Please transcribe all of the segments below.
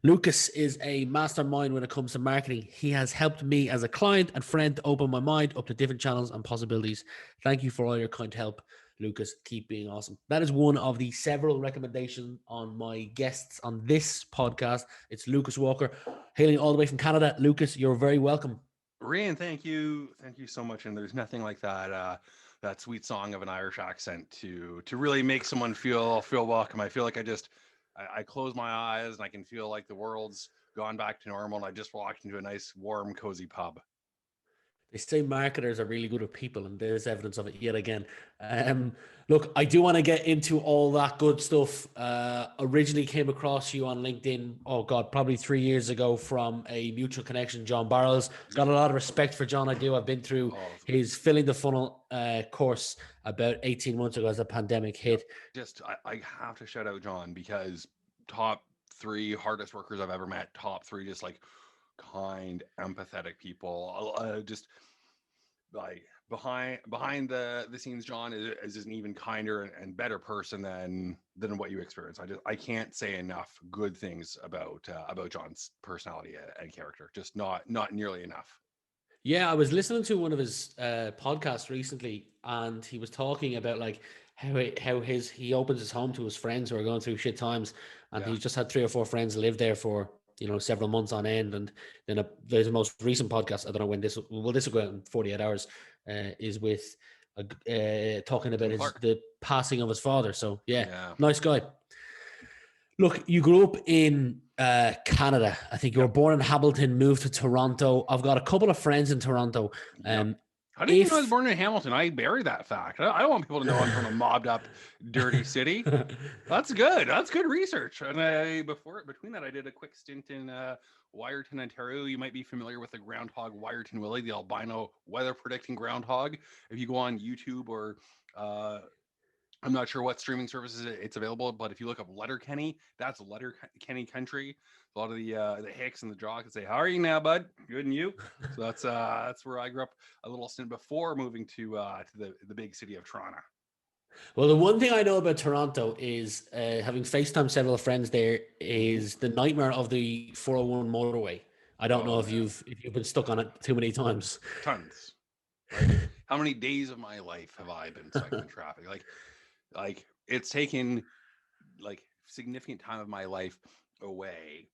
Lucas is a mastermind when it comes to marketing. He has helped me as a client and friend to open my mind up to different channels and possibilities. Thank you for all your kind help, Lucas. Keep being awesome. That is one of the several recommendations on my guests on this podcast. It's Lucas Walker, hailing all the way from Canada. Lucas, you're very welcome. Rian, thank you so much. And there's nothing like that sweet song of an Irish accent to really make someone feel welcome. I feel like I close my eyes and I can feel like the world's gone back to normal, and I just walked into a nice, warm, cozy pub. They say marketers are really good with people, and there's evidence of it yet again. Look, I do want to get into all that good stuff. Originally came across you on LinkedIn, oh God, probably 3 years ago from a mutual connection, John Barrows. Got a lot of respect for John. I do. I've been through Oh, his Filling the Funnel course about 18 months ago as the pandemic yep. hit. I have to shout out John because top three hardest workers I've ever met, top three just like kind, empathetic people. Just like behind the scenes, John is an even kinder and better person than what you experience. I can't say enough good things about John's personality and character. Just not nearly enough. Yeah, I was listening to one of his podcasts recently, and he was talking about like he opens his home to his friends who are going through shit times, and Yeah. he's just had 3 or 4 friends live there for several months on end, and then there's the most recent podcast. I don't know when this will go out in 48 hours. Is with talking about Tim Clark. the passing of his father. So yeah, Yeah. nice guy. Look, you grew up in Canada. I think you were Yep. born in Hamilton, moved to Toronto. I've got a couple of friends in Toronto. Yep. Um, How did you know I was if born in Hamilton? I bury that fact. I don't want people to know I'm from a mobbed up, dirty city. That's good. That's good research. And between that, I did a quick stint in Wyerton, Ontario. You might be familiar with the groundhog Wyerton Willie, the albino weather predicting groundhog. If you go on YouTube or uh, I'm not sure what streaming services it's available, but if you look up Letterkenny, that's Letterkenny country. A lot of the hicks and the jocks say, "How are you now, bud? Good and you?" So that's where I grew up a little stint before moving to the big city of Toronto. well, the one thing I know about Toronto is having FaceTime several friends there Mhm. is the nightmare of the 401 motorway. I don't know Oh if yeah, you've been stuck on it too many times. tons. Like how many days of my life have I been stuck in traffic? Like it's taken like significant time of my life away.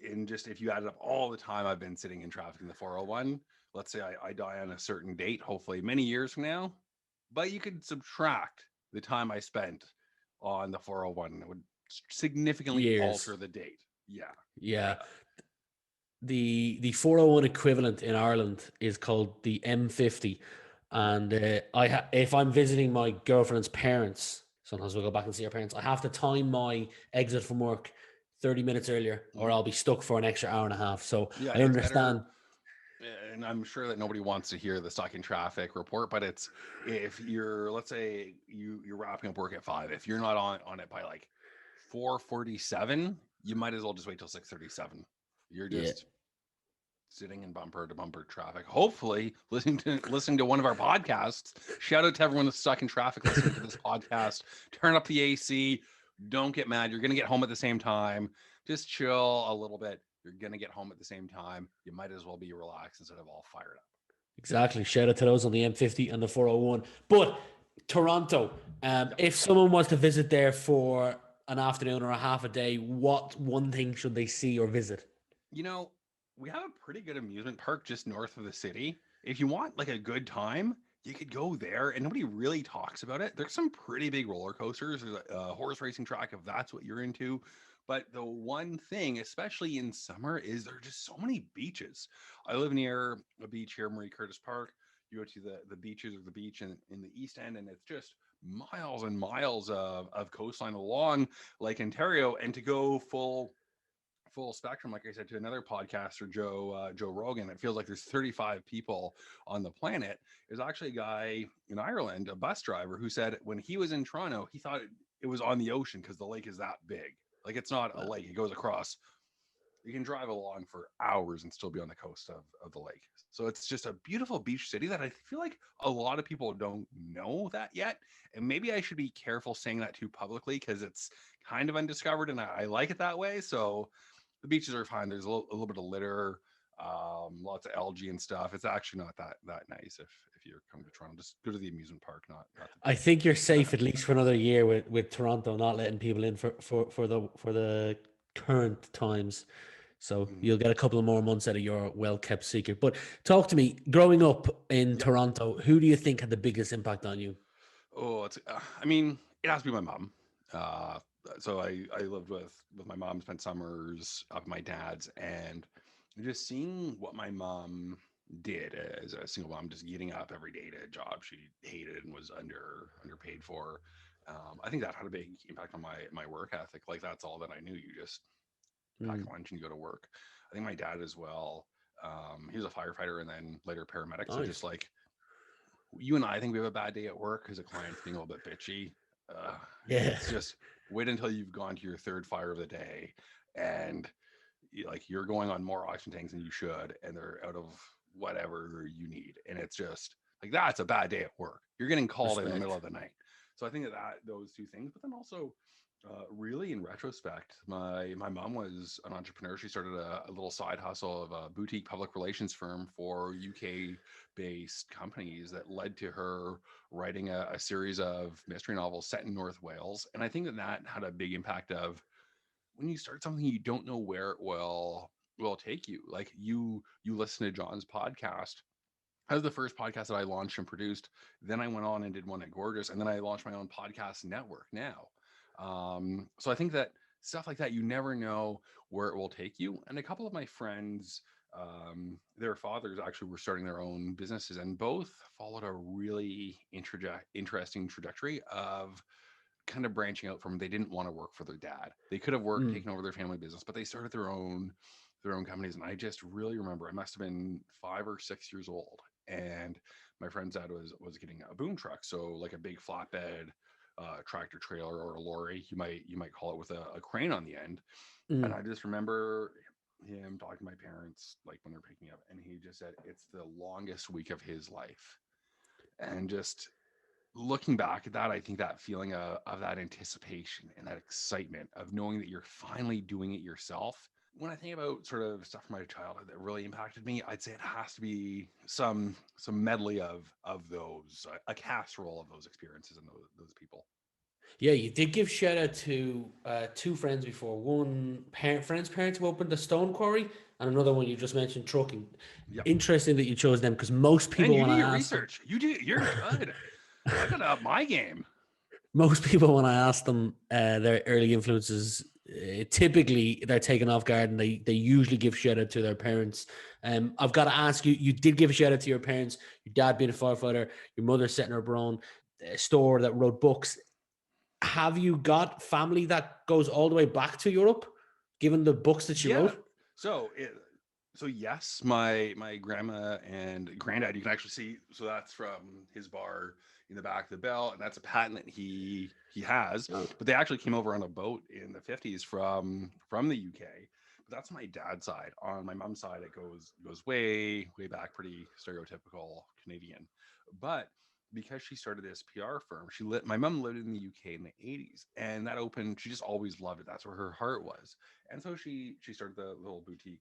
And just if you added up all the time I've been sitting in traffic in the 401, let's say I die on a certain date, hopefully many years from now, but you could subtract the time I spent on the 401 and it would significantly Years. alter the date. Yeah. Yeah. Yeah. The 401 equivalent in Ireland is called the M50, Yeah. and if I'm visiting my girlfriend's parents, sometimes we'll go back and see her parents. I have to time my exit from work 30 minutes earlier, or Mhm. I'll be stuck for an extra hour and a half. So Yeah. I It's better. understand. And I'm sure that nobody wants to hear the stuck in traffic report, but it's if you're let's say you're wrapping up work at 5, if you're not on it by like 4:47, you might as well just wait till 6:37. You're Yeah. just sitting in bumper to bumper traffic. Hopefully, listening to one of our podcasts. Shout out to everyone that's stuck in traffic listening to this podcast. Turn up the AC. Don't get mad. You're gonna get home at the same time. Just chill a little bit. You're gonna get home at the same time. You might as well be relaxed instead of all fired up. Exactly. Shout out to those on the M50 and the 401. But Toronto, Yep. if someone was to visit there for an afternoon or a half a day, what one thing should they see or visit? You know, we have a pretty good amusement park just north of the city. If you want like a good time, you could go there and nobody really talks about it. There's some pretty big roller coasters. There's a horse racing track if that's what you're into. But the one thing, especially in summer, is there are just so many beaches. I live near a beach here, Marie Curtis Park. You go to the beaches or the beach in the East End, and it's just miles and miles of coastline along Lake Ontario. And to go full spectrum, like I said to another podcaster, Joe Rogan, it feels like there's 35 people on the planet. There's actually a guy in Ireland, a bus driver, who said when he was in Toronto, he thought it was on the ocean because the lake is that big. Like it's not a lake; it goes across. You can drive along for hours and still be on the coast of the lake. So it's just a beautiful beach city that I feel like a lot of people don't know that yet. And maybe I should be careful saying that too publicly because it's kind of undiscovered and I like it that way. So the beaches are fine. There's a little bit of litter, lots of algae and stuff. It's actually not that nice if you're coming to Toronto. Just go to the amusement park, not the I beach. think you're safe at least for another year with Toronto not letting people in for the current times. So Mhm. you'll get a couple of more months out of your well kept secret. But talk to me, growing up in Yep. Toronto, who do you think had the biggest impact on you? Oh, it's. I mean, it has to be my mom. Uh, so I lived with my mom, spent summers up at my dad's, and just seeing what my mom did as a single mom, just getting up every day to a job she hated and was underpaid for. I think that had a big impact on my work ethic. Like that's all that I knew. You just pack Mm, lunch and you go to work. I think my dad as well. He was a firefighter and then later paramedic. So just nice. like you and I think we have a bad day at work because a client's being a little bit bitchy. Uh, Yeah. it's just wait until you've gone to your third fire of the day, and like you're going on more oxygen tanks than you should, and they're out of whatever you need, and it's just like that's a bad day at work. You're getting called in the middle Respect. of the night. So I think that those two things, but then also really, in retrospect, my mom was an entrepreneur. She started a little side hustle of a boutique public relations firm for UK based companies that led to her writing a series of mystery novels set in North Wales. And I think that had a big impact of when you start something you don't know where it will take you. Like you listen to John's podcast. That was the first podcast that I launched and produced. Then I went on and did one at Gorgeous, and then I launched my own podcast network now. So I think that stuff like that, you never know where it will take you. And a couple of my friends, their fathers actually were starting their own businesses, and both followed a really interesting trajectory of kind of branching out from they didn't want to work for their dad. They could have worked, Mm, taken over their family business, but they started their own companies. And I just really remember I must have been 5 or 6 years old. And my friend's dad was getting a boom truck. So like a big flatbed tractor trailer or a lorry, you might call it with a crane on the end. And mm. I just remember him talking to my parents like when they're picking up, and he just said it's the longest week of his life. And just looking back at that, I think that feeling of that anticipation and that excitement of knowing that you're finally doing it yourself. When I think about sort of stuff from my childhood that really impacted me, I'd say it has to be some medley of those, a casserole of those experiences and those people. Yeah, you did give shout out to two friends before. One friend's parents who opened a stone quarry, and another one you just mentioned trucking. Yep. Interesting that you chose them because most And people, you when do I your ask them, research. You're good. I gotta up my game. most people when I ask them their early influences, typically they're taken off guard and they usually give shout out to their parents. I've got to ask you, you did give a shout out to your parents, your dad being a firefighter, your mother setting her own store that wrote books. Have you got family that goes all the way back to Europe, given the books that she Yeah. wrote? So it, so yes, my grandma and granddad, you can actually see. So that's from his bar in the back of the bell, and that's a patent that he has. Oh. But they actually came over on a boat in the 50s from the UK. But that's my dad's side. On my mom's side, it goes way back, pretty stereotypical Canadian. But because she started this PR firm, my mom lived in the UK in the 80s, and that opened. She just always loved it. That's where her heart was. And so she started the little boutique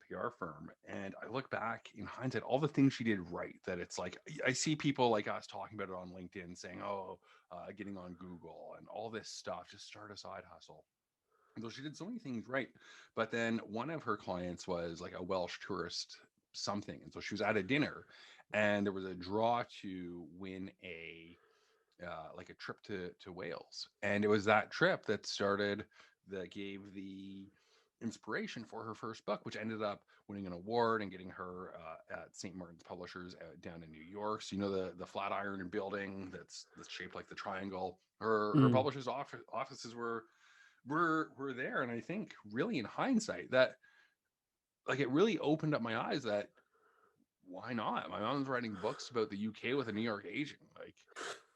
PR firm. And I look back in hindsight, all the things she did right. That it's like I see people like us talking about it on LinkedIn, saying, "Oh, getting on Google and all this stuff, just start a side hustle." And so she did so many things right. But then one of her clients was like a Welsh tourist something, and so she was at a dinner, and there was a draw to win a like a trip to Wales, and it was that trip that gave the inspiration for her first book, which ended up winning an award and getting her at St. Martin's Publishers down in New York. So you know the Flatiron building that's shaped like the triangle. Her Mm. publishers offices were there, and I think really in hindsight that like it really opened up my eyes that why not? My mom's writing books about the UK with a New York agent.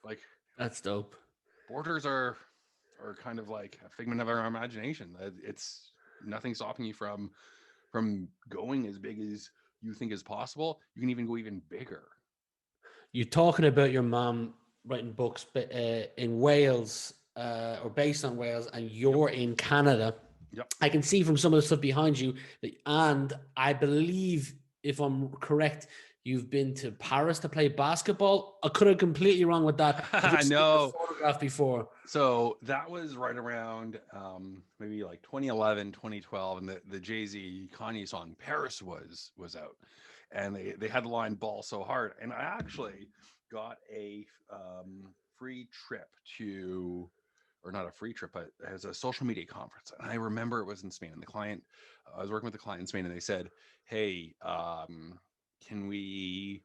Like That's dope. borders are kind of like a figment of our imagination. It's nothing stopping you from going as big as you think is possible. You can even go even bigger. You're talking about your mom writing books in Wales or based on Wales, and Yep. you're in Canada. Yep. I can see from some of the stuff behind you, and I believe, if I'm correct, you've been to Paris to play basketball. I could have completely wrong with that. I I just seen a know. photograph before. So that was right around maybe like 2011, 2012, and the Jay-Z Kanye song Paris was out, and they had the line "Ball so hard," and I actually got a free trip to, or not a free trip, but as a social media conference, and I remember it was in Spain, and the client, I was working with the client in Spain, and they said, "Hey, can we?"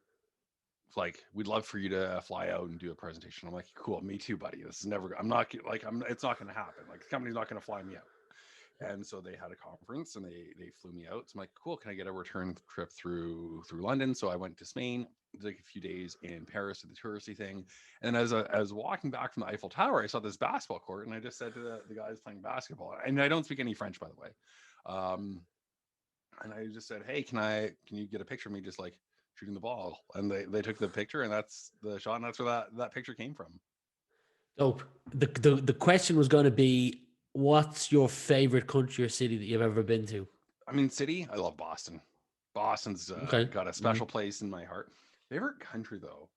Like, we'd love for you to fly out and do a presentation. I'm like, cool, me too, buddy. This is never, I'm not like, it's not going to happen. Like, the company's not going to fly me out. And so they had a conference and they flew me out. So I'm like, cool, can I get a return trip through London? So I went to Spain, like a few days in Paris to the touristy thing. And as I was walking back from the Eiffel Tower, I saw this basketball court, and I just said to the guys playing basketball, and I don't speak any French, by the way. And I just said, hey, can you get a picture of me just like shooting the ball? And they took the picture, and that's the shot, and that's where that picture came from. So the question was going to be, what's your favorite country or city that you've ever been to? I mean, city, I love Boston. Boston's Okay. got a Mhm. special place in my heart. Favorite country though,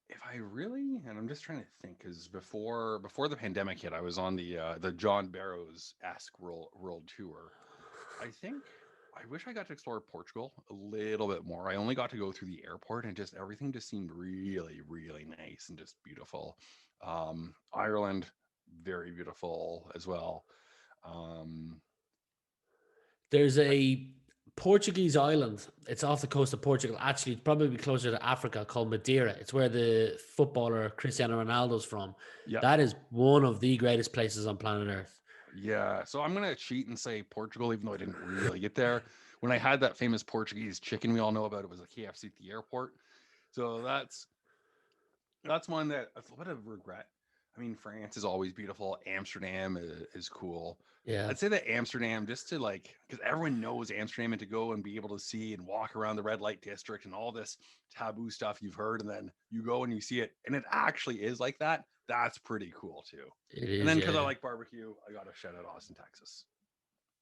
if I really, and I'm just trying to think, because before the pandemic hit, I was on the John Barrows esque world tour. I think I wish I got to explore Portugal a little bit more. I only got to go through the airport, and just everything just seemed really, really nice and just beautiful. Ireland, very beautiful as well. Um, There's I, a Portuguese island. It's off the coast of Portugal. Actually, it's probably closer to Africa, called Madeira. It's where the footballer Cristiano Ronaldo's from. yeah, That is one of the greatest places on planet Earth. yeah. So I'm gonna cheat and say Portugal, even though I didn't really get there. When I had that famous Portuguese chicken we all know about, it was a KFC at the airport. So that's one that a little bit of regret. I mean, France is always beautiful. Amsterdam is cool. Yeah. I'd say that Amsterdam, just to like, because everyone knows Amsterdam, and to go and be able to see and walk around the red light district and all this taboo stuff you've heard, and then you go and you see it, and it actually is like that. That's pretty cool too. It And is, then because I yeah. like barbecue, I got to shout out Austin, Texas.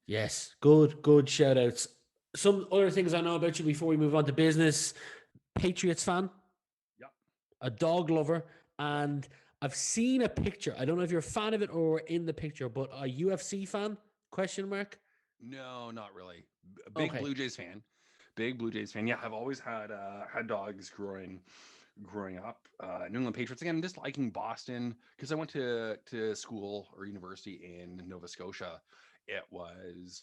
Yes. Good shout outs. Some other things I know about you before we move on to business. Patriots fan, Yep, a dog lover, yep. and I've seen a picture. I don't know if you're a fan of it or in the picture, but a UFC fan? Question mark. No, not really. A big Okay. Blue Jays fan. Big Blue Jays fan. Yeah, I've always had dogs growing up. New England Patriots again. Just liking Boston because I went to school or university in Nova Scotia. It was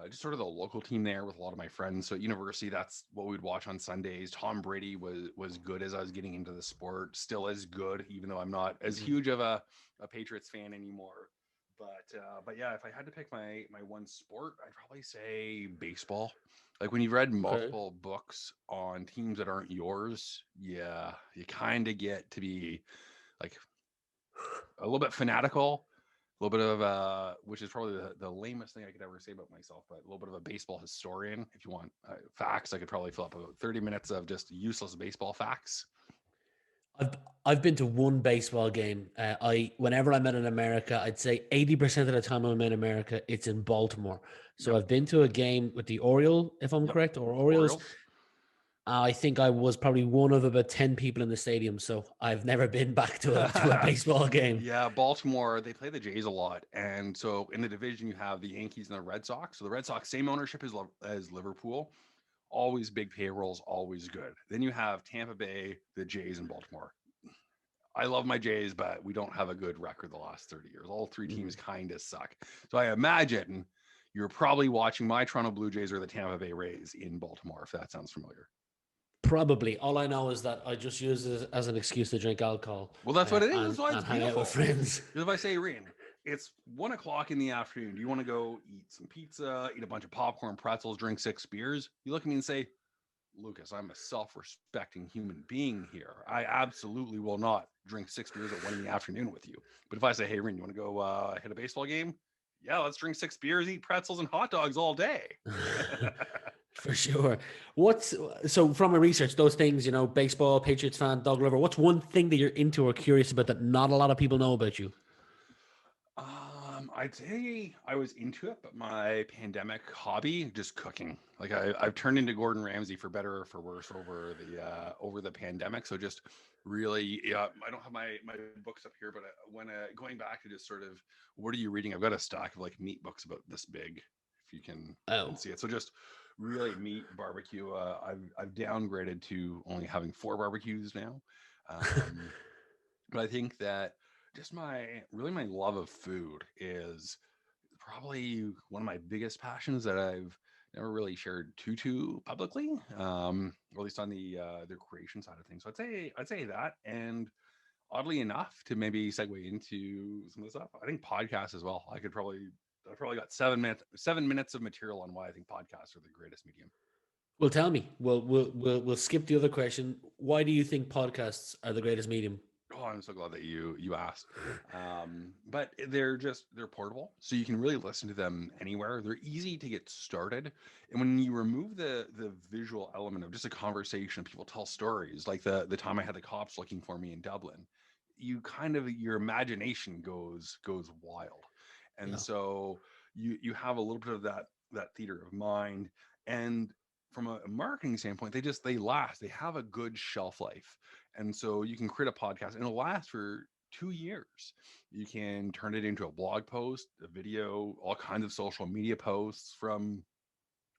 just sort of the local team there with a lot of my friends. So at university, that's what we'd watch on Sundays. Tom Brady was good as I was getting into the sport. Still is good, even though I'm not as Mhm. huge of a Patriots fan anymore. But yeah, if I had to pick my one sport, I'd probably say baseball. Like when you've read Okay. multiple books on teams that aren't yours, yeah, you kind of get to be like a little bit fanatical, a little bit of which is probably the lamest thing I could ever say about myself, but a little bit of a baseball historian. If you want facts, I could probably fill up about 30 minutes of just useless baseball facts. I've I've been to one baseball game. I whenever I'm in America, I'd say 80% of the time I'm in America, it's in Baltimore. So Yep, I've been to a game with the Oriole, if I'm yep. correct, or Orioles. Orioles. I think I was probably one of about 10 people in the stadium. So I've never been back to a baseball game. Yeah, Baltimore, they play the Jays a lot. And so in the division, you have the Yankees and the Red Sox. So the Red Sox, same ownership as Liverpool, always big payrolls, always good. Then you have Tampa Bay, the Jays, and Baltimore. I love my Jays, but we don't have a good record the last 30 years. All three teams Mhm. kind of suck. So I imagine you're probably watching my Toronto Blue Jays or the Tampa Bay Rays in Baltimore, if that sounds familiar. Probably. All I know is that I just use it as an excuse to drink alcohol Well, that's what it is. That's and why it's and hang out with beautiful. friends. Because if I say, Rian, it's 1 o'clock in the afternoon. Do you want to go eat some pizza, eat a bunch of popcorn, pretzels, drink 6 beers? You look at me and say, Lucas, I'm a self-respecting human being here. I absolutely will not drink 6 beers at 1 in the afternoon with you. But if I say, hey, Rian, you want to go hit a baseball game? Yeah, let's drink 6 beers, eat pretzels and hot dogs all day. For sure. What's so from a research, those things, baseball, Patriots fan, dog lover, what's one thing that you're into or curious about that not a lot of people know about you? I'd say I was into it, but my pandemic hobby, just cooking. Like I've turned into Gordon Ramsay for better or for worse over the pandemic. So just really, yeah, I don't have my books up here, but when going back to just sort of what are you reading? I've got a stack of like meat books about this big, if you can Oh, see it. So just really meat barbecue. I've downgraded to only having 4 barbecues now. Um, but I think that just my love of food is probably one of my biggest passions that I've never really shared too publicly, or at least on the creation side of things. So I'd say that, and oddly enough, to maybe segue into some of the stuff, I think podcasts as well. I probably got 7 minutes of material on why I think podcasts are the greatest medium. well, tell me. We'll skip the other question. Why do you think podcasts are the greatest medium? Oh, I'm so glad that you asked. But they're portable, so you can really listen to them anywhere. They're easy to get started, and when you remove the visual element of just a conversation, people tell stories. Like the time I had the cops looking for me in Dublin, you kind of your imagination goes wild, and Yeah. so you have a little bit of that theater of mind. And from a marketing standpoint, they last. They have a good shelf life, and so you can create a podcast and it'll last for 2 years. You can turn it into a blog post, a video, all kinds of social media posts from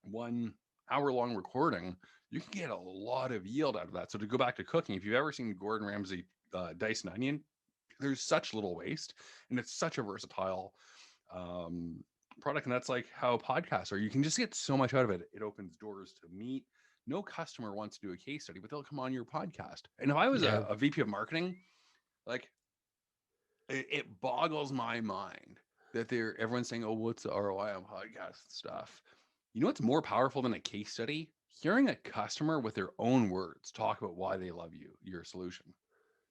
1 hour long recording. You can get a lot of yield out of that. So to go back to cooking, if you've ever seen Gordon Ramsay dice an onion, there's such little waste and it's such a versatile um, product. And that's like how podcasts are. You can just get so much out of it. It opens doors to meet. No customer wants to do a case study, but they'll come on your podcast. And if I was Yeah. a VP of marketing, like it boggles my mind that everyone's saying, "Oh, what's the ROI on podcast stuff?" You know what's more powerful than a case study? Hearing a customer with their own words talk about why they love your solution.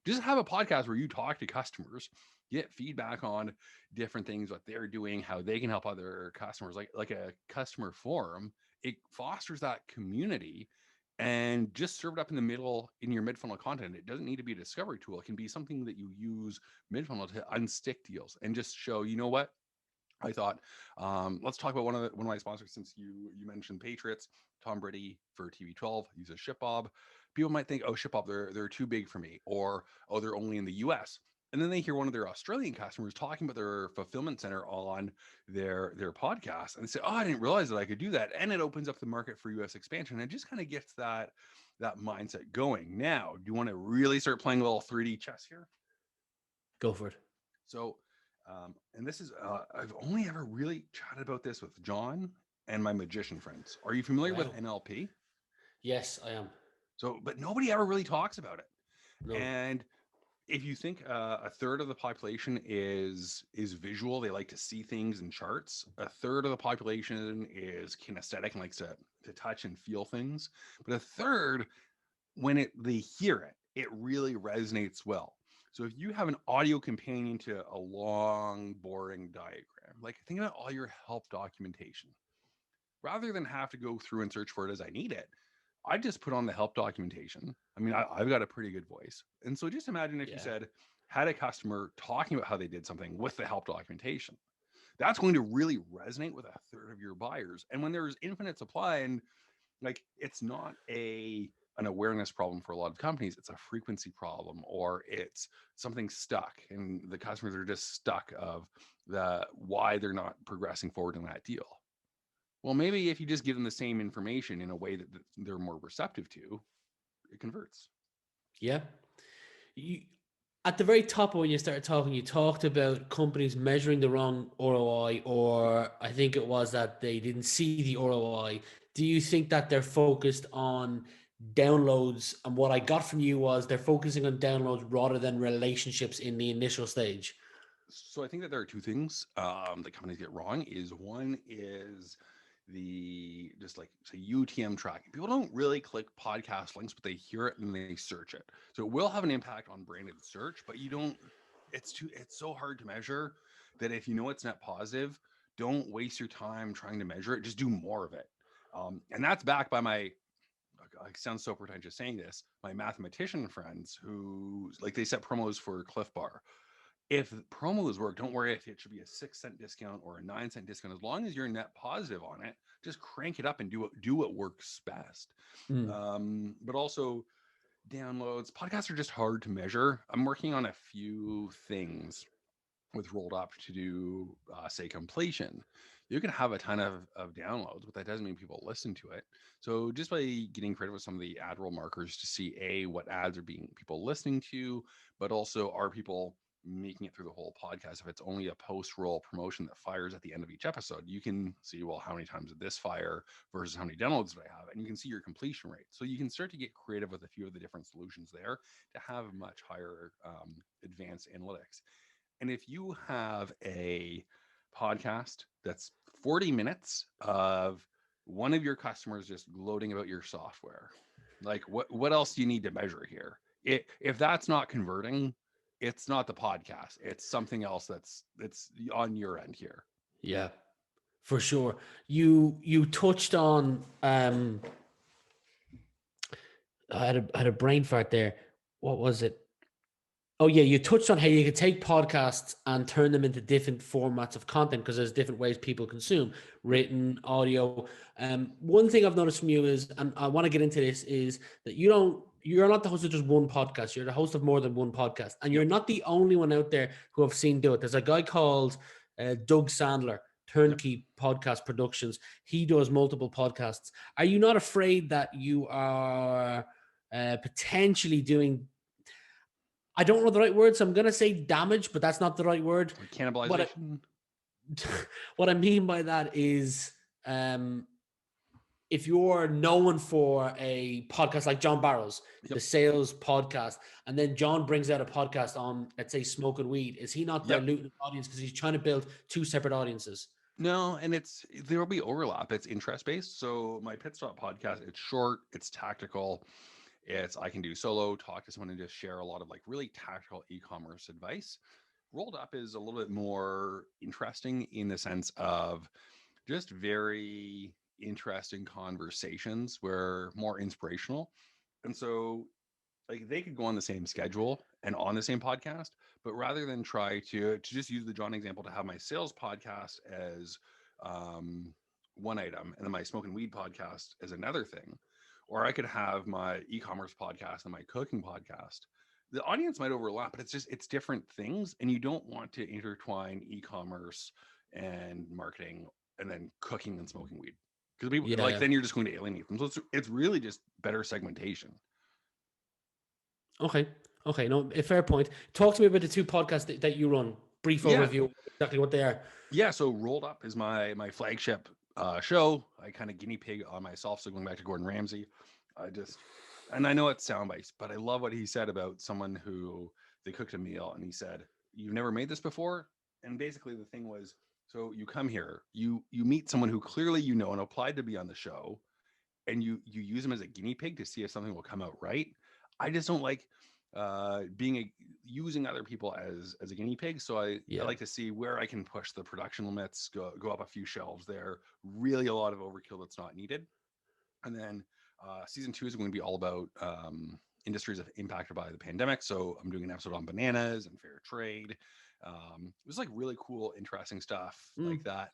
Just have a podcast where you talk to customers, get feedback on different things, what they're doing, how they can help other customers, like a customer forum. It fosters that community, and just serve it up in the middle in your mid funnel content. It doesn't need to be a discovery tool. It can be something that you use mid funnel to unstick deals and just show, you know what, I thought, let's talk about one of my sponsors, since you mentioned Patriots. Tom Brady for TB12 uses ShipBob. People might think, oh, ShipBob, they're too big for me, or oh, they're only in the US. And then they hear one of their Australian customers talking about their fulfillment center on their podcast, and they say, oh, I didn't realize that I could do that. And it opens up the market for US expansion. And it just kind of gets that mindset going. Now, do you want to really start playing a little 3D chess here? Go for it. So, and this is, I've only ever really chatted about this with John and my magician friends. Are you familiar with Wow. NLP? Yes, I am. So, but nobody ever really talks about it. No. And if you think a third of the population is visual, they like to see things in charts. A third of the population is kinesthetic and likes to touch and feel things. But a third, when they hear it, it really resonates well. So if you have an audio companion to a long, boring diagram, like think about all your help documentation, rather than have to go through and search for it as I need it, I just put on the help documentation. I mean, I've got a pretty good voice. And so just imagine if you Yeah. had a customer talking about how they did something with the help documentation. That's going to really resonate with a third of your buyers. And when there's infinite supply, and like it's not an awareness problem for a lot of companies, it's a frequency problem, or it's something stuck and the customers are just stuck of the why they're not progressing forward in that deal. Well, maybe if you just give them the same information in a way that they're more receptive to, it converts. Yeah. You, at the very top of when you started talking, you talked about companies measuring the wrong ROI, or I think it was that they didn't see the ROI. Do you think that they're focused on downloads? And what I got from you was they're focusing on downloads rather than relationships in the initial stage. So I think that there are two things that companies get wrong. Is one is the just like say UTM tracking. People don't really click podcast links, but they hear it and they search it. So it will have an impact on branded search, but you don't. It's so hard to measure that if you know it's net positive, don't waste your time trying to measure it. Just do more of it. And that's backed by my. I sound so pretentious saying this. My mathematician friends who like they set promos for Cliff Bar, if promos work, don't worry if it should be a 6 cent discount or a 9 cent discount. As long as you're net positive on it, just crank it up and do what works best. Mm. But also downloads. Podcasts are just hard to measure. I'm working on a few things with rolled up to do, say, completion. You can have a ton of downloads, but that doesn't mean people listen to it. So just by getting creative with some of the ad roll markers to see what ads are being people listening to, but also are people making it through the whole podcast. If it's only a post roll promotion that fires at the end of each episode, you can see, well, how many times did this fire versus how many downloads did I have, and you can see your completion rate. So you can start to get creative with a few of the different solutions there to have much higher advanced analytics. And if you have a podcast that's 40 minutes of one of your customers just gloating about your software, like what else do you need to measure here? If that's not converting, it's not the podcast. It's something else that's on your end here. Yeah, for sure. You touched on I had a brain fart there. What was it? Oh yeah, you touched on how you could take podcasts and turn them into different formats of content because there's different ways people consume Yep. written, audio. One thing I've noticed from you is, and I want to get into this, is that you're not the host of just one podcast. You're the host of more than one podcast, and you're Yep. not the only one out there who I've seen do it. There's a guy called Doug Sandler, Yep. Turnkey Podcast Productions. He does multiple podcasts. Are you not afraid that you are potentially doing, I don't know the right word, so I'm gonna say damage, but that's not the right word. Like What I, cannibalization. what I mean by that is, um, if you're known for a podcast like John Barrows, the Yep. sales podcast, and then John brings out a podcast on, let's say, smoking weed, is he not Yep. diluting the audience because he's trying to build two separate audiences? No, and there will be overlap. It's interest based. So my pit stop podcast, it's short, it's tactical. It's I can do solo, talk to someone and just share a lot of like really tactical e-commerce advice. Rolled up is a little bit more interesting in the sense of just very interesting conversations where more inspirational. And so like they could go on the same schedule and on the same podcast, but rather than try to just use the John example to have my sales podcast as um, one item and then my smoke and weed podcast as another thing, or I could have my e-commerce podcast and my cooking podcast. The audience might overlap, but it's different things, and you don't want to intertwine e-commerce and marketing and then cooking and smoking weed because people like Yeah. then you're just going to alienate them. So it's really just better segmentation. Okay. Okay. No, a fair point. Talk to me about the two podcasts that you run. Brief Yeah, overview, exactly what they are. yeah. So Rolled Up is my flagship show. I kind of guinea pig on myself. So going back to Gordon Ramsay, I just and I know it's sound bites, but I love what he said about someone who they cooked a meal and he said, "You've never made this before." And basically the thing was, so you come here, you meet someone who clearly you know and applied to be on the show, and you use them as a guinea pig to see if something will come out right. I just don't like being using other people as a guinea pig. So I Yeah. like to see where I can push the production limits, go up a few shelves there. Really, a lot of overkill that's not needed. And then season 2 is going to be all about industries impacted by the pandemic. So I'm doing an episode on bananas and fair trade. It was like really cool, interesting stuff like Mm. that.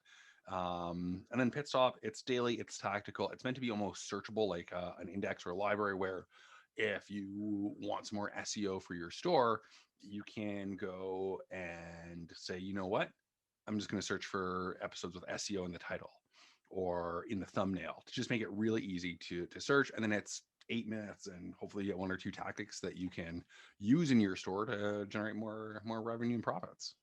And then Pit Stop, it's daily, it's tactical. It's meant to be almost searchable, like an index or a library where if you want some more SEO for your store, you can go and say, you know what? I'm just going to search for episodes with SEO in the title or in the thumbnail to just make it really easy to search. And then it's 8 minutes, and hopefully you get one or two tactics that you can use in your store to generate more revenue and profits.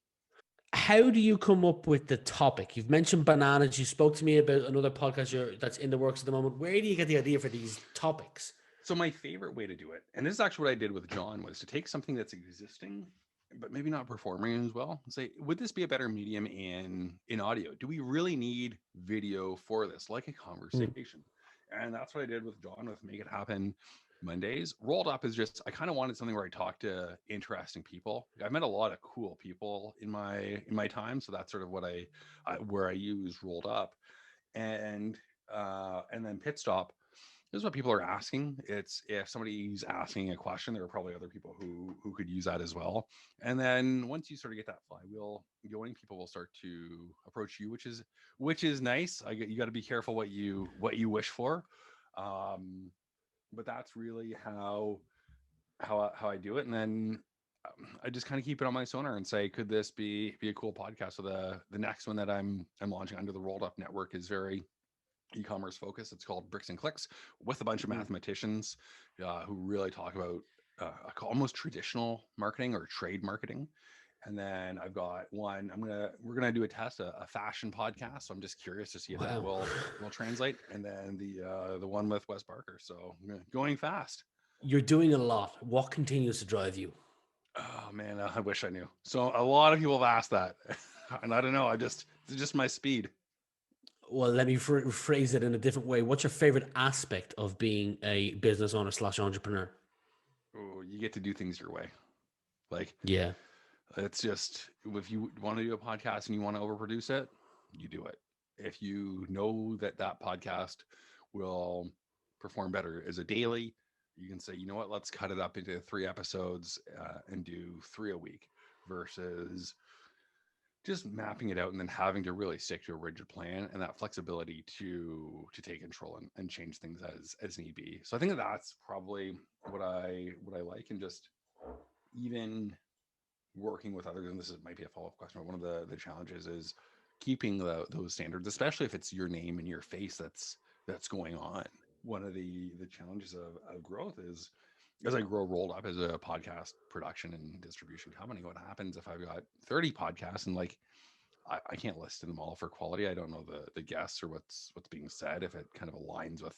How do you come up with the topic? You've mentioned bananas. You spoke to me about another podcast that's in the works at the moment. Where do you get the idea for these topics? So my favorite way to do it, and this is actually what I did with John, was to take something that's existing but maybe not performing as well and say, would this be a better medium in audio? Do we really need video for this, like a Mm. conversation? And that's what I did with John with Make It Happen Mondays. Rolled Up is just I kind of wanted something where I talk to interesting people. I've met a lot of cool people in my time, so that's sort of what I where I use Rolled Up, and then Pit Stop This is what people are asking. It's if somebody's asking a question, there are probably other people who could use that as well. And then once you sort of get that flywheel going, people will start to approach you, which is nice. You got to be careful what you wish for, um, but that's really how I do it. And then I just kind of keep it on my sonar and say, could this be a cool podcast? So the next one that I'm launching under the Rolled Up Network is very e-commerce focus. It's called Bricks and Clicks, with a bunch of Mm. mathematicians who really talk about almost traditional marketing or trade marketing. And then I've got one. We're gonna do a test, a fashion podcast. So I'm just curious to see if that Wow. will translate. And then the one with Wes Barker. So going fast. You're doing a lot. What continues to drive you? Oh man, I wish I knew. So a lot of people have asked that, and I don't know. It's just my speed. Well, let me phrase it in a different way. What's your favorite aspect of being a business owner slash entrepreneur? Oh, you get to do things your way. Like Yeah. it's just if you want to do a podcast and you want to overproduce it, you do it. If you know that that podcast will perform better as a daily, you can say, you know what, let's cut it up into 3 episodes and do 3 a week versus just mapping it out and then having to really stick to a rigid plan and that flexibility to take control and change things as need be. So I think that's probably what I like, and just even working with others. And might be a follow-up question, but one of the challenges is keeping those standards, especially if it's your name and your face that's going on. One of the challenges of growth is, as I grow Rolled Up as a podcast production and distribution company, what happens if I've got 30 podcasts and like I can't list them all for quality. I don't know the guests or what's being said, if it kind of aligns with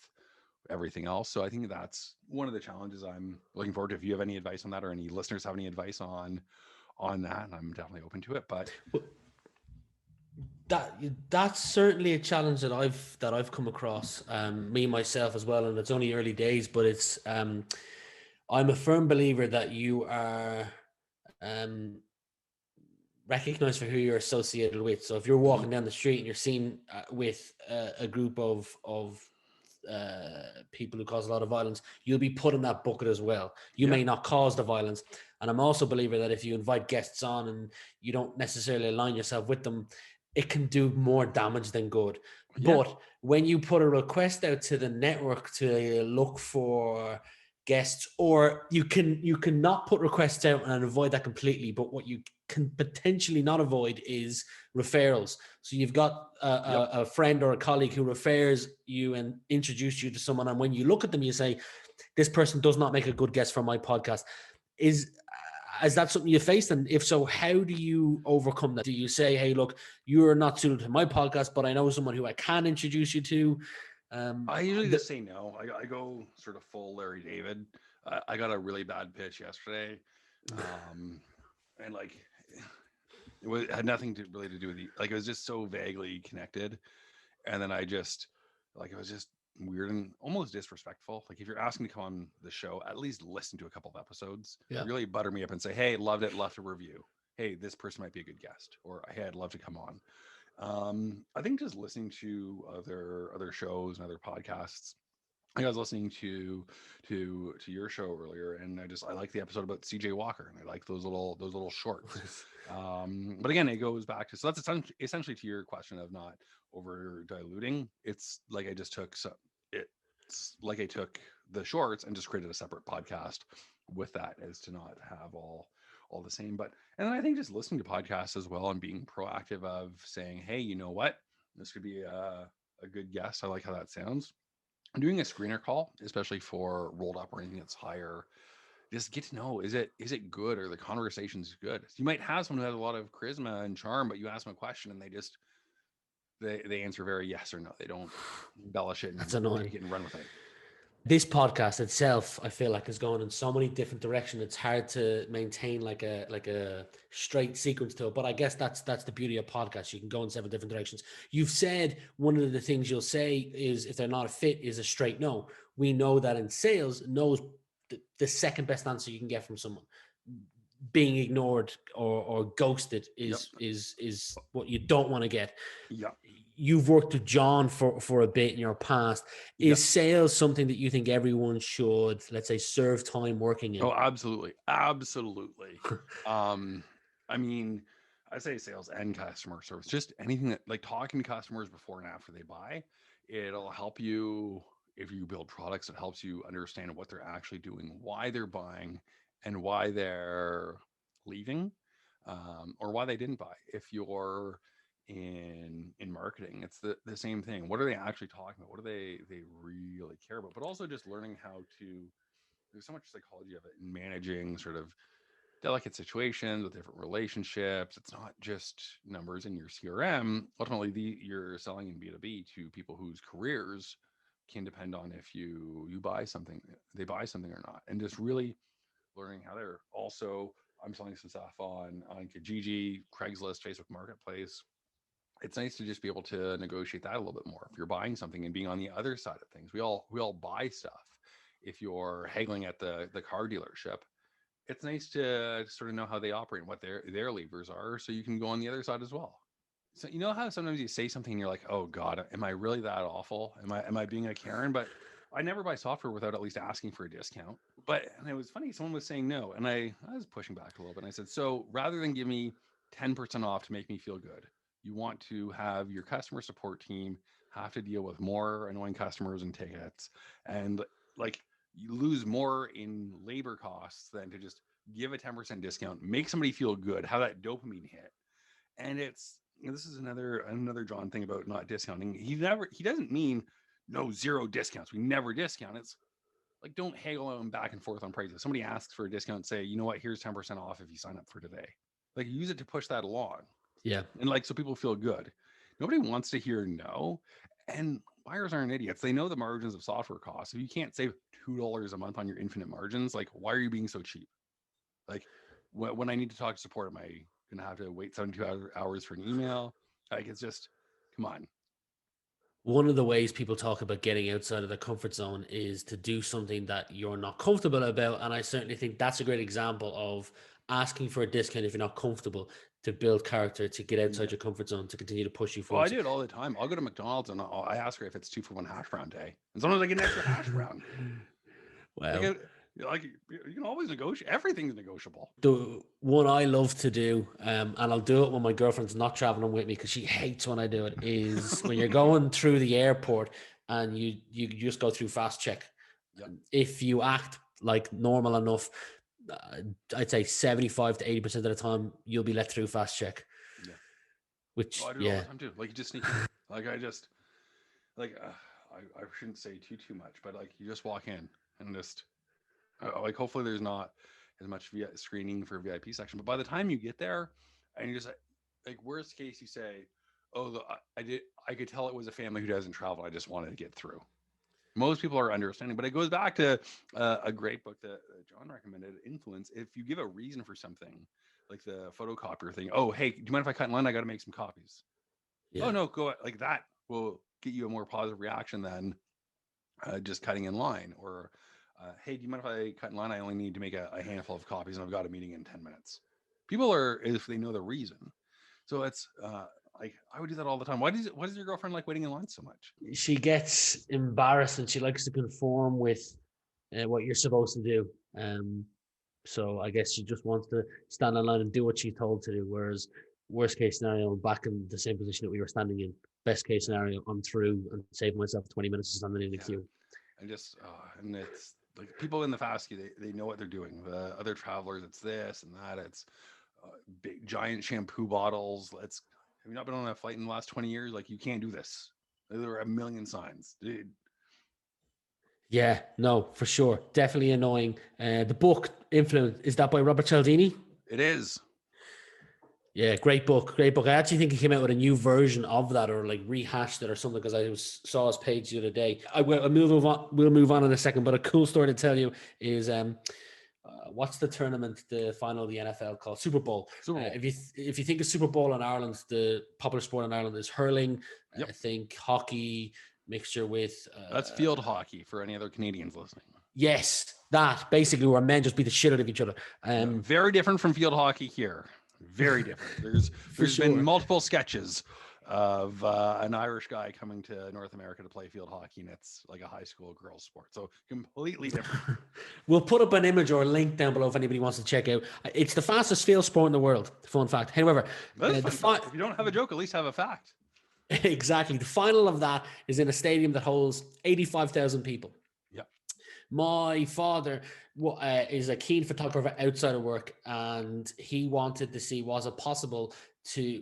everything else. So I think that's one of the challenges I'm looking forward to. If you have any advice on that, or any listeners have any advice on that, I'm definitely open to it. But Well, that's certainly a challenge that I've come across, me myself as well, and it's only early days, but it's I'm a firm believer that you are um, recognized for who you're associated with. So if you're mhm, walking down the street and you're seen with a group of people who cause a lot of violence, you'll be put in that bucket as well. You yeah, may not cause the violence. And I'm also a believer that if you invite guests on and you don't necessarily align yourself with them, it can do more damage than good. yeah, But when you put a request out to the network to look for guests, or you can not put requests out and avoid that completely, but what you can potentially not avoid is referrals. So you've got yep, a friend or a colleague who refers you and introduce you to someone, and when you look at them, you say, "This person does not make a good guest for my podcast." Is that something you faced? And if so, how do you overcome that? Do you say, "Hey, look, you're not suited to my podcast, but I know someone who I can introduce you to"? I usually The, just say no. I go sort of full Larry David. I got a really bad pitch yesterday, um, and like had nothing to really to do with like, it was just so vaguely connected. And then I just like, it was just weird and almost disrespectful. Like, if you're asking to come on the show, at least listen to a couple of episodes, yeah. really butter me up and say, hey, loved it, left a review. Hey, this person might be a good guest, or hey, I'd love to come on. I think just listening to other shows and other podcasts. I was listening to your show earlier, and I like the episode about CJ Walker, and I like those little shorts. But again, it goes back to, so that's essentially to your question of not over diluting. It's like it's like I took the shorts and just created a separate podcast with that, as to not have all the same. But and then I think just listening to podcasts as well and being proactive of saying, hey, you know what, this could be a good guest. I like how that sounds. Doing a screener call, especially for Rolled Up or anything that's higher, just get to know, is it good, or the conversation's good. So you might have someone who has a lot of charisma and charm, but you ask them a question and they answer very yes or no. They don't embellish it That's and annoying. take it and run with it. This podcast itself, I feel like, is going in so many different directions. It's hard to maintain like a straight sequence to it. But I guess that's the beauty of podcasts. You can go in several different directions. You've said one of the things you'll say is, if they're not a fit, is a straight no. We know that in sales, no is the second best answer you can get from someone. being ignored or ghosted is what you don't want to get. Yeah. You've worked with John for a bit in your past. Is sales something that you think everyone should, let's say, serve time working in? Oh, absolutely. Absolutely. I mean, I say sales and customer service, just anything that, like, talking to customers before and after they buy, it'll help you. If you build products, it helps you understand what they're actually doing, why they're buying, and why they're leaving, or why they didn't buy. If you're in marketing, it's the same thing. What are they actually talking about? What do they really care about? But also just learning how to. There's so much psychology of it in managing sort of delicate situations with different relationships. It's not just numbers in your CRM. Ultimately, you're selling in B2B to people whose careers can depend on if you buy something, they buy something or not. And just really learning how they're also. I'm selling some stuff on Kijiji, Craigslist, Facebook Marketplace. It's nice to just be able to negotiate that a little bit more. If you're buying something and being on the other side of things, we all buy stuff. If you're haggling at the car dealership, it's nice to sort of know how they operate and what their levers are, so you can go on the other side as well. So you know how sometimes you say something and you're like, oh God, am I really that awful? Am I being a Karen? But I never buy software without at least asking for a discount. And it was funny, someone was saying no, and I was pushing back a little bit. And I said, so rather than give me 10% off to make me feel good, you want to have your customer support team have to deal with more annoying customers and tickets, and like you lose more in labor costs than to just give a 10% discount, make somebody feel good, have that dopamine hit. And this is another John thing about not discounting. He doesn't mean no zero discounts. We never discount. It's like, don't haggle on back and forth on prices. Somebody asks for a discount, say, you know what, here's 10% off if you sign up for today. Like, use it to push that along. Yeah. And like, so people feel good. Nobody wants to hear no. And buyers aren't idiots. They know the margins of software costs. If you can't save $2 a month on your infinite margins, like, why are you being so cheap? Like, when I need to talk to support, am I going to have to wait 72 hours for an email? Like, it's just, come on. One of the ways people talk about getting outside of their comfort zone is to do something that you're not comfortable about. And I certainly think that's a great example of asking for a discount if you're not comfortable, to build character, to get outside your comfort zone, to continue to push you Well, I forward. do it all the time. I'll go to McDonald's and I ask her if it's 2-for-1 hash brown day. And sometimes I get an extra hash brown. Well, Like, you can always negotiate. Everything's negotiable. the one I love to do, and I'll do it when my girlfriend's not traveling with me because she hates when I do it, is when you're going through the airport and you just go through fast check. Yep. If you act like normal enough, I'd say 75 to 80% of the time you'll be let through fast check. Yeah. Which, I do it all the time too. Like, you just sneak in. Like, I just, like, I shouldn't say too much, but like, you just walk in and just, like, hopefully there's not as much screening for VIP section. But by the time you get there, and you just, like, worst case, you say, oh, I could tell it was a family who doesn't travel. I just wanted to get through. Most people are understanding, but it goes back to a great book that John recommended, Influence. If you give a reason for something, like the photocopier thing, oh, hey, do you mind if I cut in line? I got to make some copies. Yeah. Oh, no, go, like, that will get you a more positive reaction than just cutting in line. Or, hey, do you mind if I cut in line? I only need to make a handful of copies and I've got a meeting in 10 minutes. People are, if they know the reason. So it's, like, I would do that all the time. Why does your girlfriend like waiting in line so much? She gets embarrassed and she likes to conform with what you're supposed to do. So I guess she just wants to stand in line and do what she's told to do. Whereas worst case scenario, I'm back in the same position that we were standing in. Best case scenario, I'm through and saving myself 20 minutes of standing in the queue. And just, and it's like, people in the fast queue, they know what they're doing. The other travelers, it's this and that. It's big, giant shampoo bottles. Have you not been on a flight in the last 20 years? Like, you can't do this. There are a million signs, dude. Yeah, no, for sure. Definitely annoying. The book, Influence, is that by Robert Cialdini? It is. Yeah, great book, great book. I actually think he came out with a new version of that, or like rehashed it or something, because I saw his page the other day. We'll move on in a second, but a cool story to tell you is what's the tournament, the final of the NFL called? Super Bowl. If you think of Super Bowl in Ireland, the popular sport in Ireland is hurling. Yep. I think hockey mixture with that's field hockey for any other Canadians listening. Yes, that basically where men just beat the shit out of each other. Very different from field hockey here. Very different. For There's been sure. multiple sketches of an Irish guy coming to North America to play field hockey, and it's like a high school girls' sport. So completely different. We'll put up an image or a link down below if anybody wants to check out. It's the fastest field sport in the world. Fun fact. However, That's a fun fact. If you don't have a joke, at least have a fact. exactly. The final of that is in a stadium that holds 85,000 people. Yeah. My father is a keen photographer outside of work, and he wanted to see, was it possible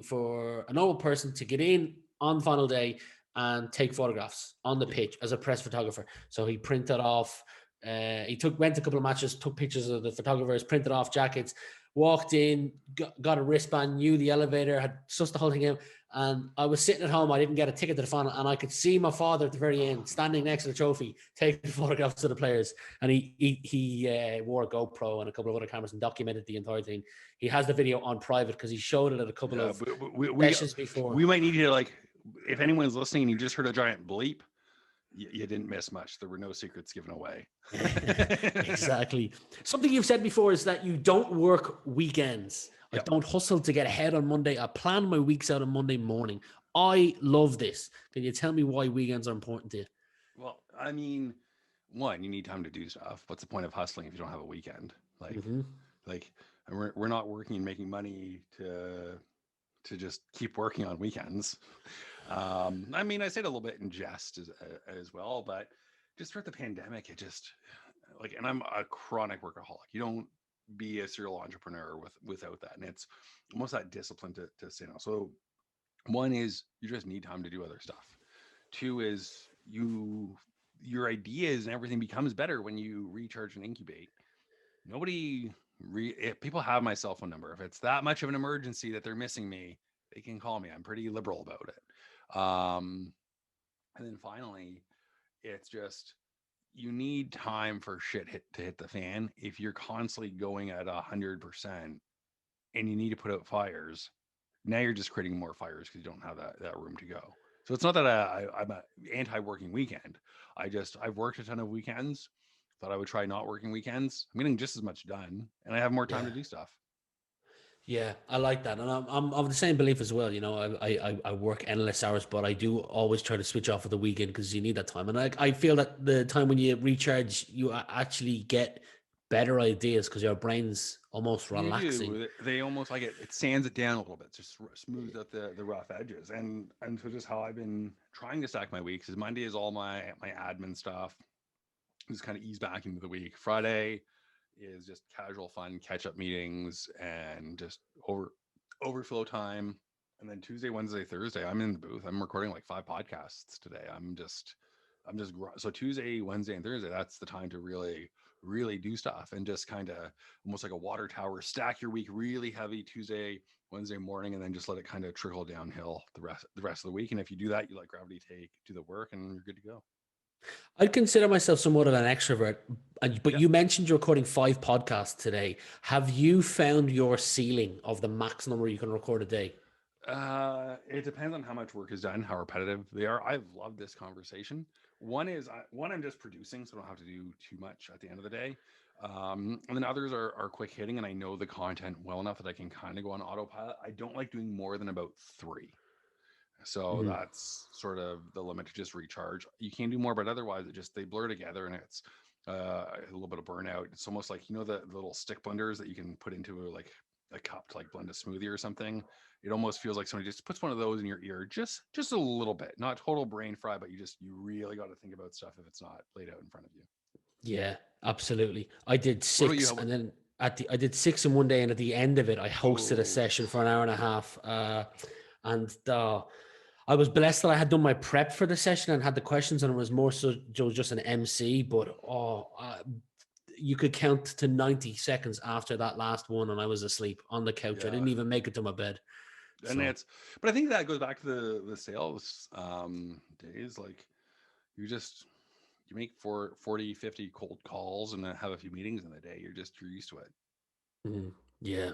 for a normal person to get in on the final day and take photographs on the pitch as a press photographer. So he printed off, went to a couple of matches, took pictures of the photographers, printed off jackets, walked in, got a wristband, knew the elevator, had sussed the whole thing out. And I was sitting at home. I didn't get a ticket to the final, and I could see my father at the very end, standing next to the trophy, taking photographs of the players. And he wore a GoPro and a couple of other cameras and documented the entire thing. He has the video on private because he showed it at a couple of sessions before. We might need to, like, if anyone's listening and you just heard a giant bleep, you didn't miss much. There were no secrets given away. Exactly. Something you've said before is that you don't work weekends. I don't hustle to get ahead on Monday. I plan my weeks out on Monday morning. I love this. Can you tell me why weekends are important to you? Well, I mean, one, you need time to do stuff. What's the point of hustling if you don't have a weekend? Like we're not working and making money to just keep working on weekends. I mean, I say it a little bit in jest as well, but just throughout the pandemic, it just like, and I'm a chronic workaholic. You don't be a serial entrepreneur without that, and it's almost that discipline to say no. So one is you just need time to do other stuff. Two is your ideas and everything becomes better when you recharge and incubate. If people have my cell phone number. If it's that much of an emergency that they're missing me, they can call me. I'm pretty liberal about it. And then finally, it's just you need time for shit to hit the fan. If you're constantly going at 100% and you need to put out fires, now you're just creating more fires because you don't have that room to go. So it's not that I'm an anti-working weekend. I've worked a ton of weekends. Thought I would try not working weekends. I'm getting just as much done, and I have more time to do stuff. Yeah, I like that, and I'm of the same belief as well. You know, I work endless hours, but I do always try to switch off at the weekend because you need that time. And I feel that the time when you recharge, you actually get better ideas because your brain's almost relaxing. You do. They almost like it sands it down a little bit, just smooths out the rough edges. And so just how I've been trying to stack my weeks is Monday is all my admin stuff. Just kind of ease back into the week. Friday is just casual fun catch up meetings and just overflow time. And then Tuesday, Wednesday, Thursday, I'm in the booth. I'm recording like 5 podcasts today. So Tuesday, Wednesday, and Thursday, that's the time to really do stuff and just kind of almost like a water tower, stack your week really heavy Tuesday, Wednesday morning, and then just let it kind of trickle downhill the rest of the week. And if you do that, you let gravity do the work and you're good to go. I'd consider myself somewhat of an extrovert, but you mentioned you're recording 5 podcasts today. Have you found your ceiling of the max number you can record a day? It depends on how much work is done, how repetitive they are. I've loved this conversation. One is I'm just producing, so I don't have to do too much at the end of the day. And then others are quick hitting, and I know the content well enough that I can kind of go on autopilot. I don't like doing more than about 3. So that's sort of the limit to just recharge. You can do more, but otherwise they blur together and it's a little bit of burnout. It's almost like, you know, the little stick blenders that you can put into like a cup to like blend a smoothie or something. It almost feels like somebody just puts one of those in your ear, just a little bit, not total brain fry, but you really got to think about stuff if it's not laid out in front of you. Yeah, absolutely. I did 6 and then I did 6 in one day. And at the end of it, I hosted a session for an hour and a half. I was blessed that I had done my prep for the session and had the questions, and it was more so just an MC. But you could count to 90 seconds after that last one, and I was asleep on the couch. I didn't even make it to my bed. And but I think that goes back to the sales days. Like you make 40, 50 cold calls and then have a few meetings in the day. You're used to it. Yeah.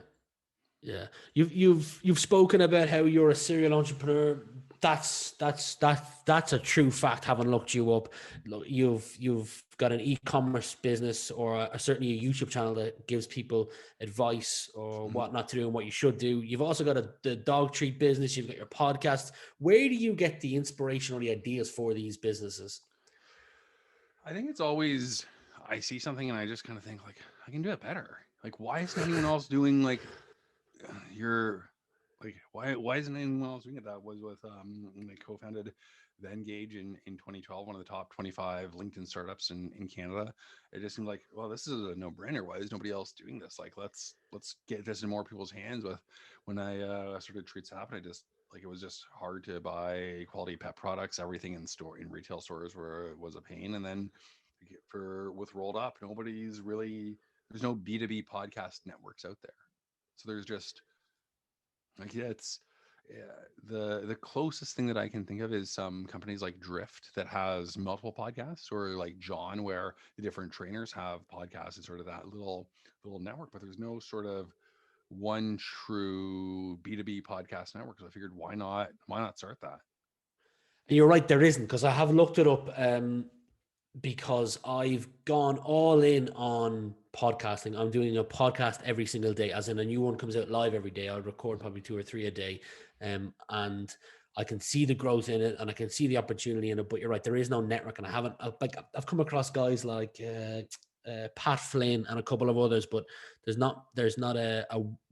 Yeah. You've spoken about how you're a serial entrepreneur That's a true fact. Having looked you up, look, you've got an e-commerce business or certainly a YouTube channel that gives people advice or what not to do and what you should do. You've also got the dog treat business. You've got your podcast. Where do you get the inspiration or the ideas for these businesses? I think it's always I see something and I just kind of think like I can do it better. Like why isn't anyone else doing like your like why isn't anyone else doing it? That was with when I co-founded Vengage in 2012, one of the top 25 LinkedIn startups in Canada. It just seemed like, well, this is a no-brainer. Why is nobody else doing this? Like let's get this in more people's hands. With when I started Treats Happen, I just like it was just hard to buy quality pet products. Everything in retail stores was a pain. And then for with Rolled Up, nobody's really there's no B2B podcast networks out there. So there's just like yeah, it's yeah, the closest thing that I can think of is some companies like Drift that has multiple podcasts, or like John, where the different trainers have podcasts. It's sort of that little network, but there's no sort of one true B2B podcast network. So I figured why not start that? You're right, there isn't, because I have looked it up. Because I've gone all in on podcasting. I'm doing a podcast every single day, as in a new one comes out live every day. I'll record probably 2 or 3 a day. And I can see the growth in it and I can see the opportunity in it. But you're right, there is no network. And I've come across guys like Pat Flynn and a couple of others, but there's not a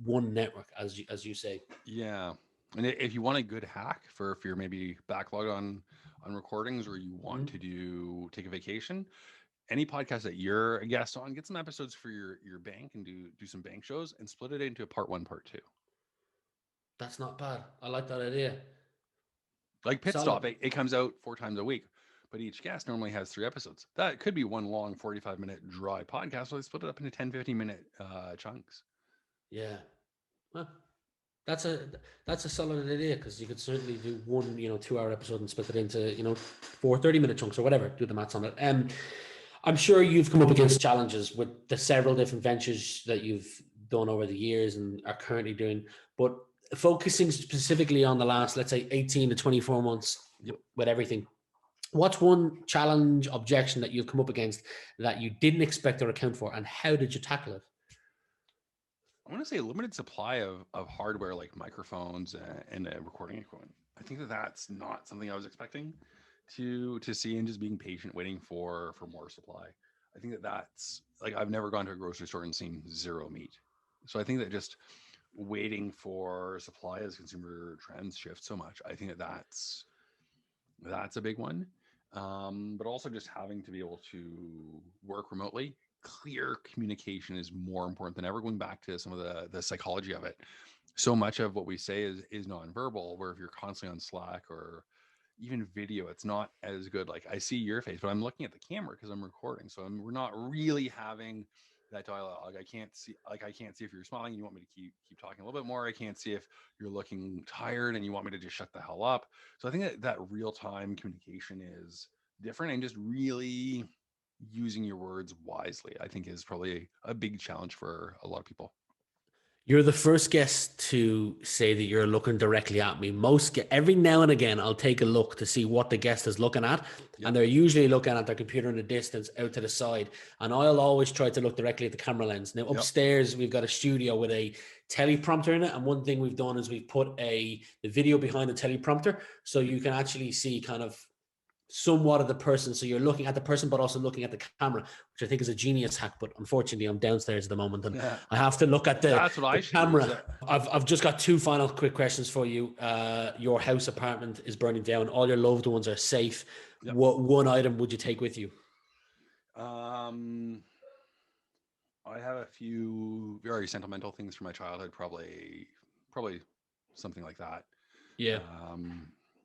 one network, as you say. Yeah. And if you want a good hack for if you're maybe backlogged on recordings or you want Mhm. to take a vacation, any podcast that you're a guest on, get some episodes for your bank and do some bank shows and split it into a part one, part two. That's not bad. I like that idea. Like Pit Solid. Stop, it comes out 4 times a week, but each guest normally has 3 episodes. That could be one long 45-minute dry podcast, so they split it up into 10-15 minute chunks. Yeah. Well, That's a that's a solid idea, because you could certainly do one 2 hour episode and split it into 4 30-minute chunks or whatever. Do the maths on it. I'm sure you've come up against challenges with the several different ventures that you've done over the years and are currently doing, but focusing specifically on the last, let's say, 18 to 24 months Yep. with everything. What's one challenge, objection that you've come up against that you didn't expect or account for, and how did you tackle it? I want to say a limited supply of hardware like microphones and recording equipment. I think that's not something I was expecting to see, and just being patient, waiting for more supply. I think that's like I've never gone to a grocery store and seen zero meat. So I think that just waiting for supply as consumer trends shift so much, I think that's a big one. But also just having to be able to work remotely. Clear communication is more important than ever. Going back to some of the psychology of it, so much of what we say is nonverbal. Where if you're constantly on Slack or even video, it's not as good. Like I see your face, but I'm looking at the camera because I'm recording. So we're not really having that dialogue. I can't see if you're smiling and you want me to keep talking a little bit more. I can't see if you're looking tired and you want me to just shut the hell up. So I think that real time communication is different, and just really using your words wisely, I think, is probably a big challenge for a lot of people. You're the first guest to say that you're looking directly at me. Every now and again, I'll take a look to see what the guest is looking at, Yep. and they're usually looking at their computer in the distance, out to the side. And I'll always try to look directly at the camera lens. Now, Yep. upstairs, we've got a studio with a teleprompter in it, and one thing we've done is we've put the video behind the teleprompter, so you can actually see kind of somewhat of the person. So you're looking at the person, but also looking at the camera, which I think is a genius hack. But unfortunately, I'm downstairs at the moment and Yeah. I have to look at the That's what I should do. camera. I've just got two final quick questions for you. Your house apartment is burning down. All your loved ones are safe. Yep. What one item would you take with you? Um, I have a few very sentimental things from my childhood. Probably something like that. Yeah.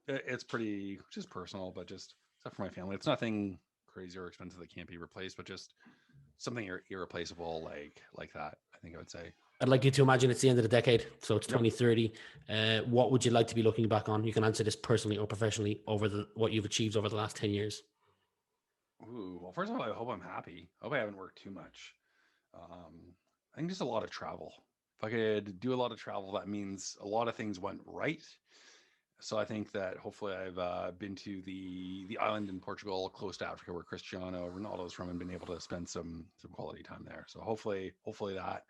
It's pretty just personal, but just stuff for my family. It's nothing crazy or expensive that can't be replaced, but just something irreplaceable like that. I think I would say. I'd like you to imagine it's the end of the decade, so it's Yep. 2030. What would you like to be looking back on? You can answer this personally or professionally over what you've achieved over the last 10 years. Ooh, well, first of all, I hope I'm happy. I hope I haven't worked too much. I think just a lot of travel. If I could do a lot of travel, that means a lot of things went right. So I think that hopefully I've been to the island in Portugal, close to Africa, where Cristiano Ronaldo's from, and been able to spend some quality time there. So hopefully that,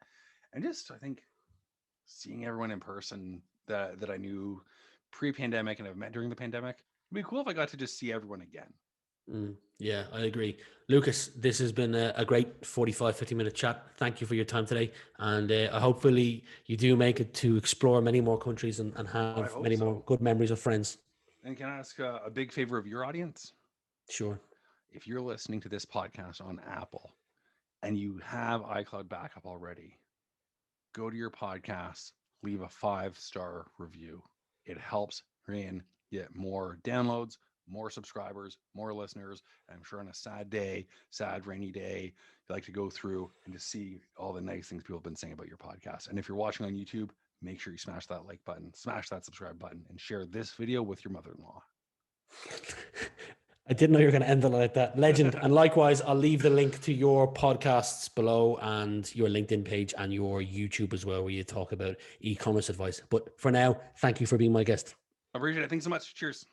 and just I think seeing everyone in person that I knew pre-pandemic and have met during the pandemic. It'd be cool if I got to just see everyone again. Yeah, I agree. Lucas, this has been a great 45, 50-minute chat. Thank you for your time today. And hopefully you do make it to explore many more countries and I have hope many more so. good memories of friends. And can I ask a big favor of your audience? Sure. If you're listening to this podcast on Apple and you have iCloud backup already, go to your podcast, leave a 5-star review. It helps Rian get more downloads, more subscribers, more listeners. And I'm sure on a sad day, sad rainy day, you like to go through and to see all the nice things people have been saying about your podcast. And if you're watching on YouTube, make sure you smash that like button, smash that subscribe button, and share this video with your mother-in-law. I didn't know you were going to end it like that. Legend. And likewise, I'll leave the link to your podcasts below and your LinkedIn page and your YouTube as well, where you talk about e-commerce advice. But for now, thank you for being my guest. I appreciate it. Thanks so much. Cheers.